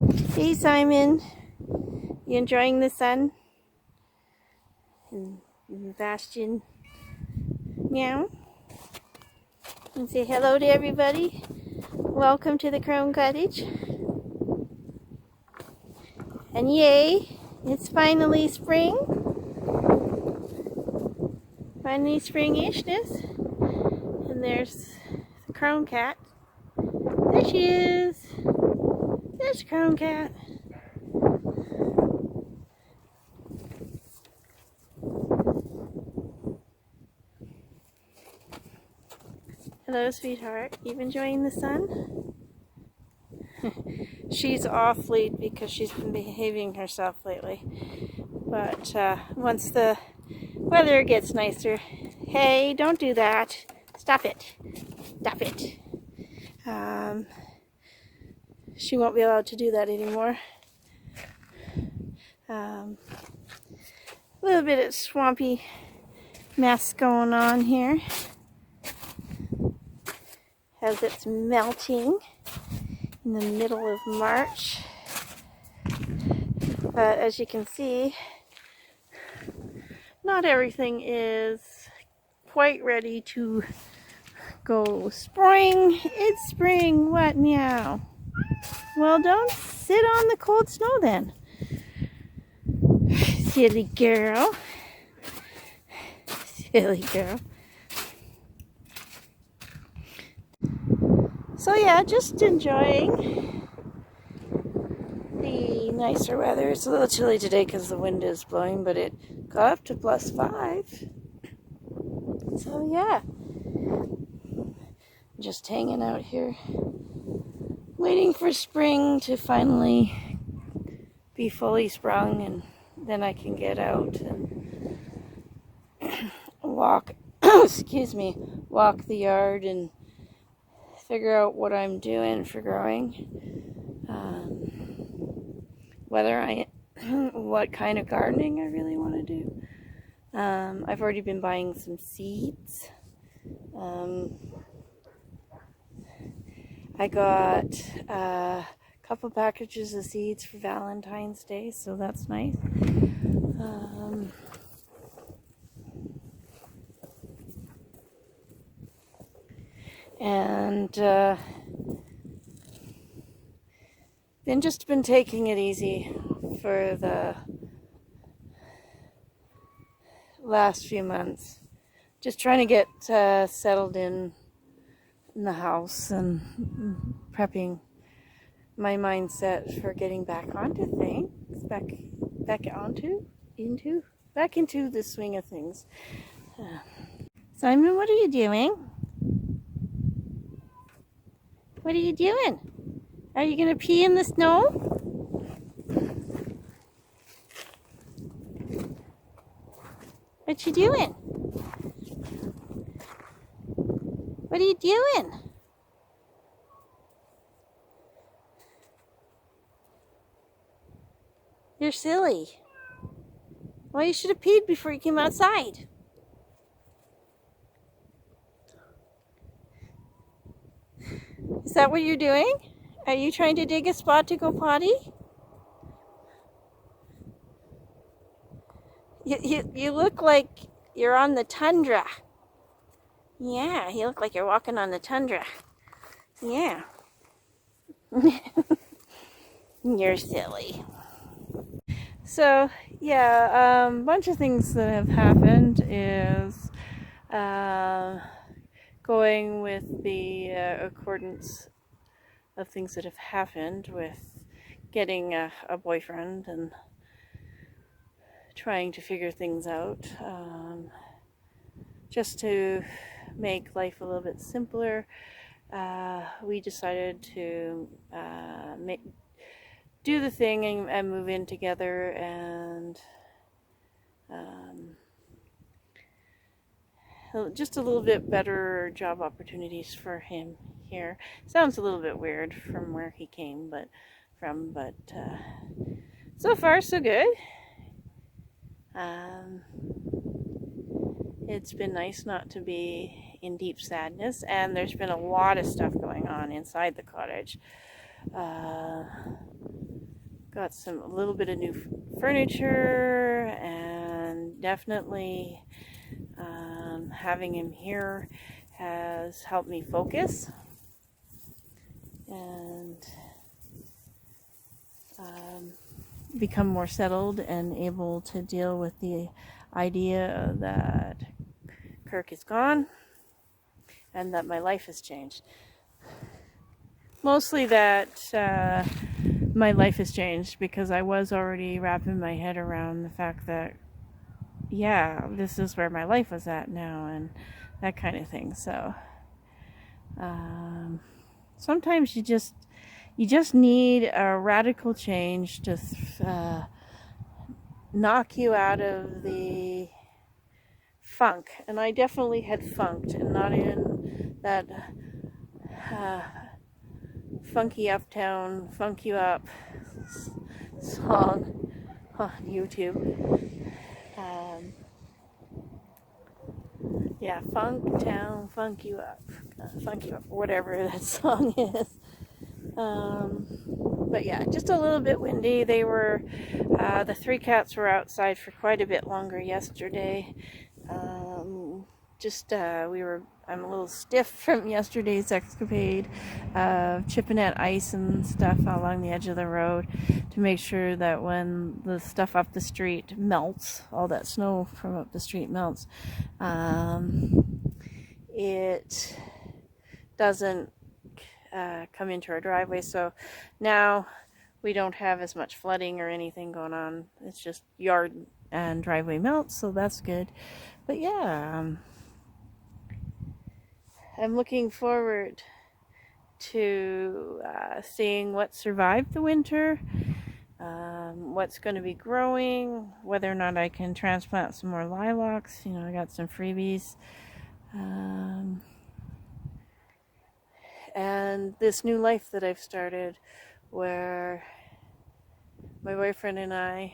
Hey Simon, you enjoying the sun? And Bastion, meow. And say hello to everybody. Welcome to the Crown Cottage. And yay, it's finally spring. Finally springishness. And there's the Crown Cat. There she is. There's Crown Cat. Hello, sweetheart. You enjoying the sun? She's off late because she's been behaving herself lately. But once the weather gets nicer, hey, don't do that. Stop it. Stop it. She won't be allowed to do that anymore. A little bit of swampy mess going on here as it's melting in the middle of March. But as you can see, not everything is quite ready to go spring. It's spring. What? Meow. Well, don't sit on the cold snow then. Silly girl. Silly girl. So yeah, just enjoying the nicer weather. It's a little chilly today because the wind is blowing, but it got up to +5. So yeah, just hanging out here, waiting for spring to finally be fully sprung, and then I can get out and walk, excuse me, walk the yard and figure out what I'm doing for growing. What kind of gardening I really want to do. I've already been buying some seeds. I got a couple packages of seeds for Valentine's Day, so that's nice. And been taking it easy for the last few months. Just trying to get settled in the house and prepping my mindset for getting back onto things, back into the swing of things. Simon, what are you doing? What are you doing? Are you gonna pee in the snow? What you doing? What are you doing? You're silly. Well, you should have peed before you came outside. Is that what you're doing? Are you trying to dig a spot to go potty? You look like you're on the tundra. Yeah, you look like you're walking on the tundra. Yeah. You're silly. So, yeah, bunch of things that have happened is going with the accordance of things that have happened with getting a boyfriend and trying to figure things out, just to make life a little bit simpler. We decided to do the thing and move in together, and just a little bit better job opportunities for him here. Sounds a little bit weird from where he came, but so far so good. It's been nice not to be in deep sadness, and there's been a lot of stuff going on inside the cottage. Got a little bit of new furniture, and definitely having him here has helped me focus and become more settled and able to deal with the idea that Kirk is gone and that my life has changed. Mostly that my life has changed because I was already wrapping my head around the fact that, yeah, this is where my life was at now and that kind of thing. So sometimes you just need a radical change to knock you out of the funk. And I definitely had funked, and not in that funky uptown, funk you up song on YouTube. Yeah, Funk Town, Funk You Up, whatever that song is. But yeah, just a little bit windy. They were, the three cats were outside for quite a bit longer yesterday. I'm a little stiff from yesterday's escapade of chipping at ice and stuff along the edge of the road to make sure that when the stuff up the street melts, all that snow from up the street melts, it doesn't come into our driveway. So now we don't have as much flooding or anything going on. It's just yard and driveway melts, so that's good. But yeah, I'm looking forward to seeing what survived the winter, what's going to be growing, whether or not I can transplant some more lilacs. You know, I got some freebies. And this new life that I've started, where my boyfriend and I,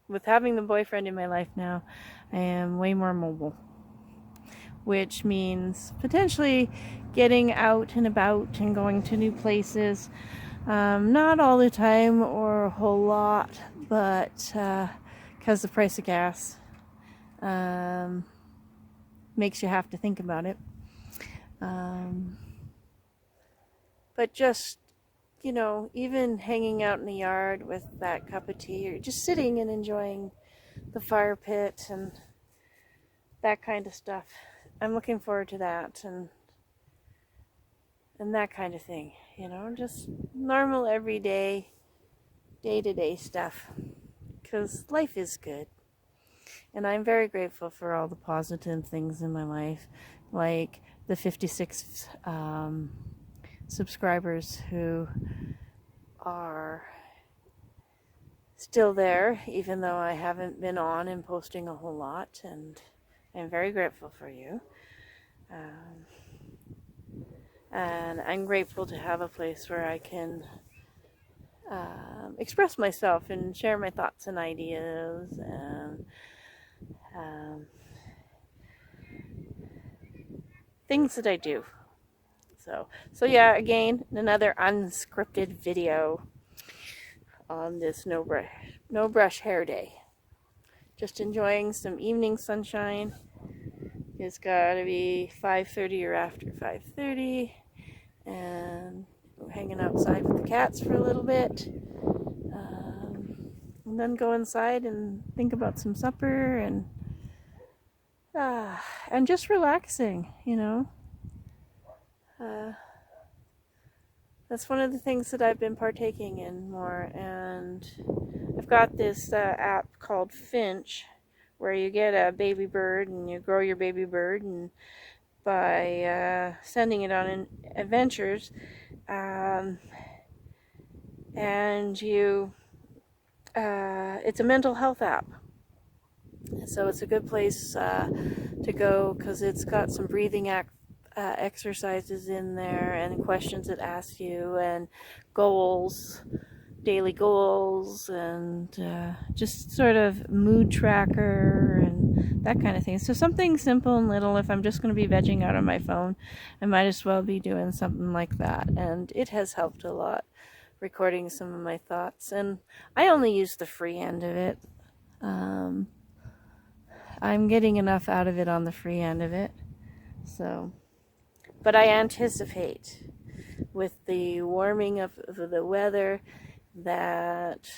with having the boyfriend in my life now, I am way more mobile, which means potentially getting out and about and going to new places. Not all the time or a whole lot, but because the price of gas makes you have to think about it. But just, you know, even hanging out in the yard with that cup of tea, or just sitting and enjoying the fire pit and that kind of stuff. I'm looking forward to that and that kind of thing, you know, just normal everyday, day-to-day stuff, because life is good. And I'm very grateful for all the positive things in my life, like the 56 subscribers who are still there, even though I haven't been on and posting a whole lot, and I'm very grateful for you. And I'm grateful to have a place where I can express myself and share my thoughts and ideas and things that I do. So yeah, again, another unscripted video on this no brush hair day. Just enjoying some evening sunshine. It's got to be 5:30 or after 5:30, and we're hanging outside with the cats for a little bit, and then go inside and think about some supper and just relaxing, you know. That's one of the things that I've been partaking in more, and I've got this app called Finch, where you get a baby bird and you grow your baby bird, and by sending it on adventures, and you it's a mental health app, so it's a good place to go, because it's got some breathing exercises in there and questions it asks you, and goals, daily goals, and just sort of mood tracker and that kind of thing. So something simple and little. If I'm just going to be vegging out on my phone, I might as well be doing something like that. And it has helped a lot, recording some of my thoughts. And I only use the free end of it. I'm getting enough out of it on the free end of it. So, but I anticipate with the warming of the weather that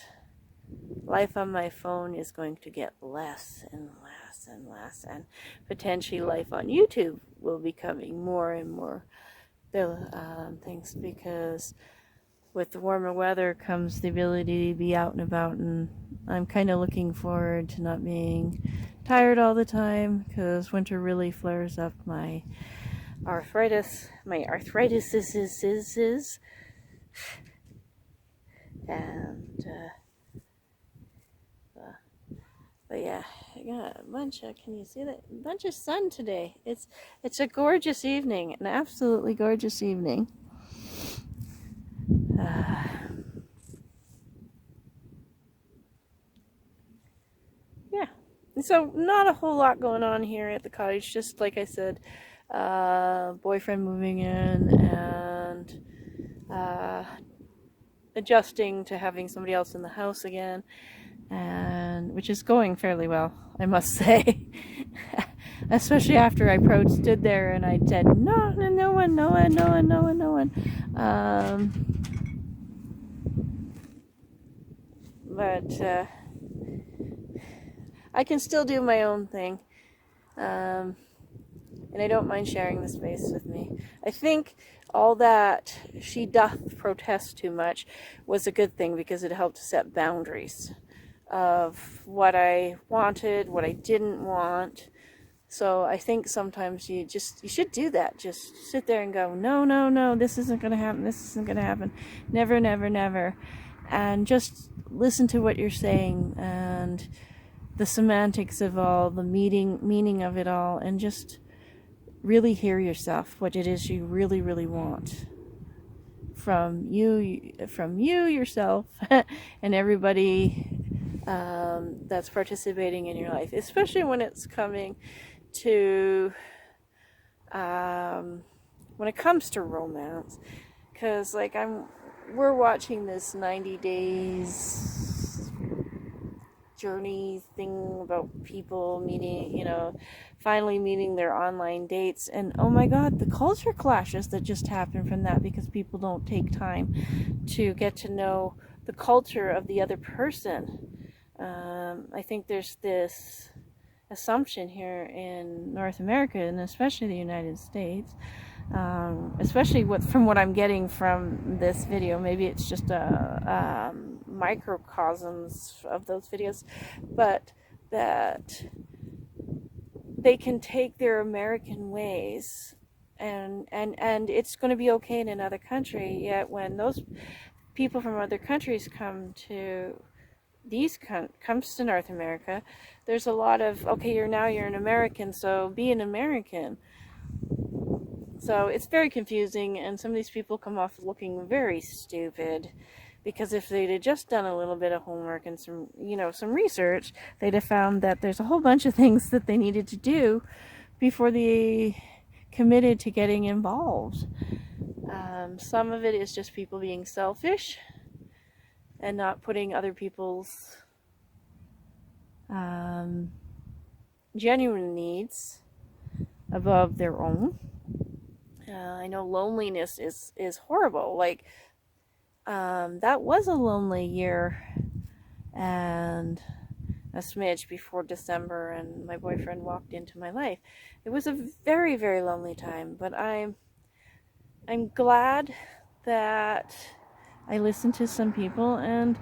life on my phone is going to get less and less and less, and potentially life on YouTube will be coming more and more things, because with the warmer weather comes the ability to be out and about, and I'm kind of looking forward to not being tired all the time, because winter really flares up my arthritis. And but yeah, I got a bunch of, can you see that? A bunch of sun today. It's a gorgeous evening, an absolutely gorgeous evening. Yeah, so not a whole lot going on here at the cottage. Just like I said, boyfriend moving in and adjusting to having somebody else in the house again, and which is going fairly well, I must say. Especially after I stood there and I said no one. But I can still do my own thing, and I don't mind sharing the space with me. I think all that she doth protest too much was a good thing, because it helped to set boundaries of what I wanted, what I didn't want. So I think sometimes you should do that. Just sit there and go, no, this isn't going to happen, this isn't going to happen, never, never, never. And just listen to what you're saying and the semantics of all, the meaning of it all, and just really hear yourself, what it is you really, really want from you yourself, and everybody that's participating in your life, especially when it's coming to when it comes to romance, because like we're watching this 90 days journey thing about people meeting, finally meeting their online dates, and oh my god, the culture clashes that just happen from that, because people don't take time to get to know the culture of the other person. I think there's this assumption here in North America, and especially the United States, especially from what I'm getting from this video. Maybe it's just a microcosms of those videos, but that they can take their American ways and it's going to be okay in another country, yet when those people from other countries comes to North America, there's a lot of, okay, you're an American, so be an American. So it's very confusing, and some of these people come off looking very stupid, because if they'd have just done a little bit of homework and some research, they'd have found that there's a whole bunch of things that they needed to do before they committed to getting involved. Some of it is just people being selfish and not putting other people's genuine needs above their own. I know loneliness is horrible. Like, that was a lonely year and a smidge before December and my boyfriend walked into my life. It was a very, very lonely time, but I'm glad that I listened to some people, and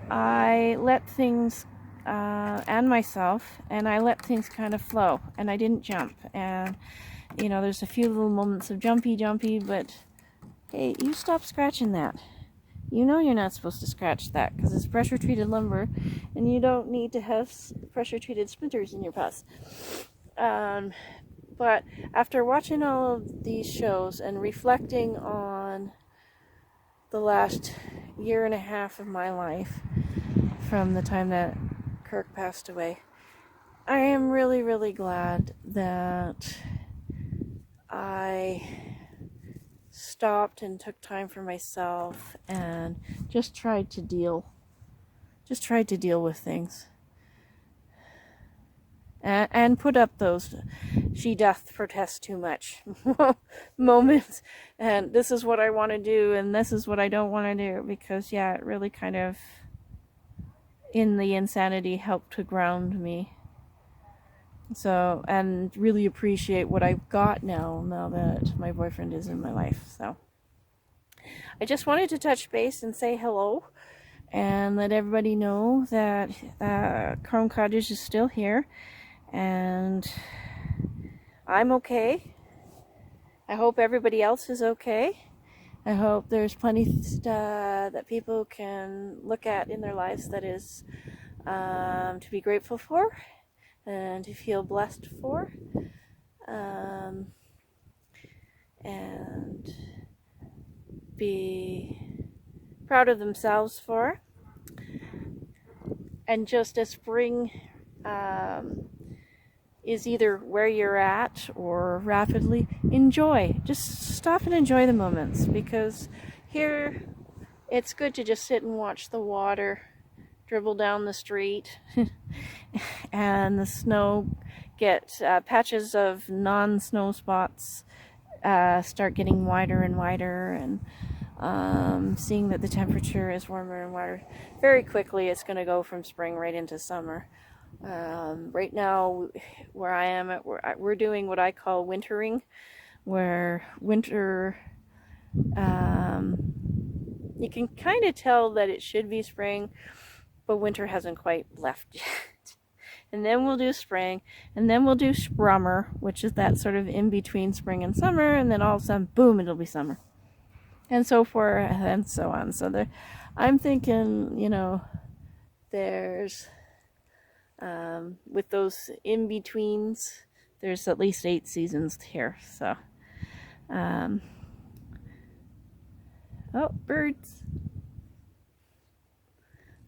I let things and myself, and I let things kind of flow, and I didn't jump. And there's a few little moments of jumpy, but hey, you stop scratching that. You're not supposed to scratch that, because it's pressure treated lumber, and you don't need to have pressure treated splinters in your pus. But after watching all of these shows and reflecting on the last year and a half of my life from the time that Kirk passed away, I am really, really glad that I stopped and took time for myself and just tried to deal with things. And put up those she doth protest too much moments, and this is what I want to do and this is what I don't want to do, because yeah, it really kind of, in the insanity, helped to ground me. So, and really appreciate what I've got now that my boyfriend is in my life. So I just wanted to touch base and say hello and let everybody know that Crone Cottage is still here, and I'm okay. I hope everybody else is okay. I hope there's plenty that people can look at in their lives that is to be grateful for and to feel blessed for, and be proud of themselves for. And just as spring is either where you're at or rapidly, enjoy. Just stop and enjoy the moments, because here it's good to just sit and watch the water dribble down the street and the snow get patches of non-snow spots start getting wider and wider, and seeing that the temperature is warmer and warmer. Very quickly it's going to go from spring right into summer. Right now, where I am at, we're doing what I call wintering, where winter, you can kind of tell that it should be spring, but winter hasn't quite left yet. And then we'll do spring, and then we'll do sprummer, which is that sort of in between spring and summer, and then all of a sudden, boom, it'll be summer. And so forth, and so on. So I'm thinking, there's, with those in-betweens, there's at least 8 seasons here. So, oh, birds.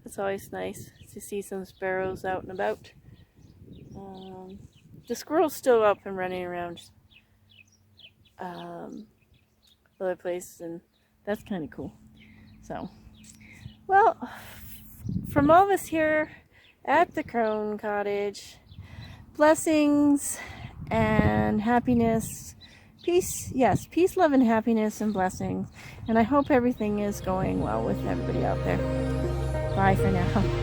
It's always nice to see some sparrows out and about. The squirrel's still up and running around other places, and that's kind of cool. So, well, from all of us here at the Crone Cottage, blessings and happiness, peace, yes, peace, love, and happiness, and blessings. And I hope everything is going well with everybody out there. Bye for now.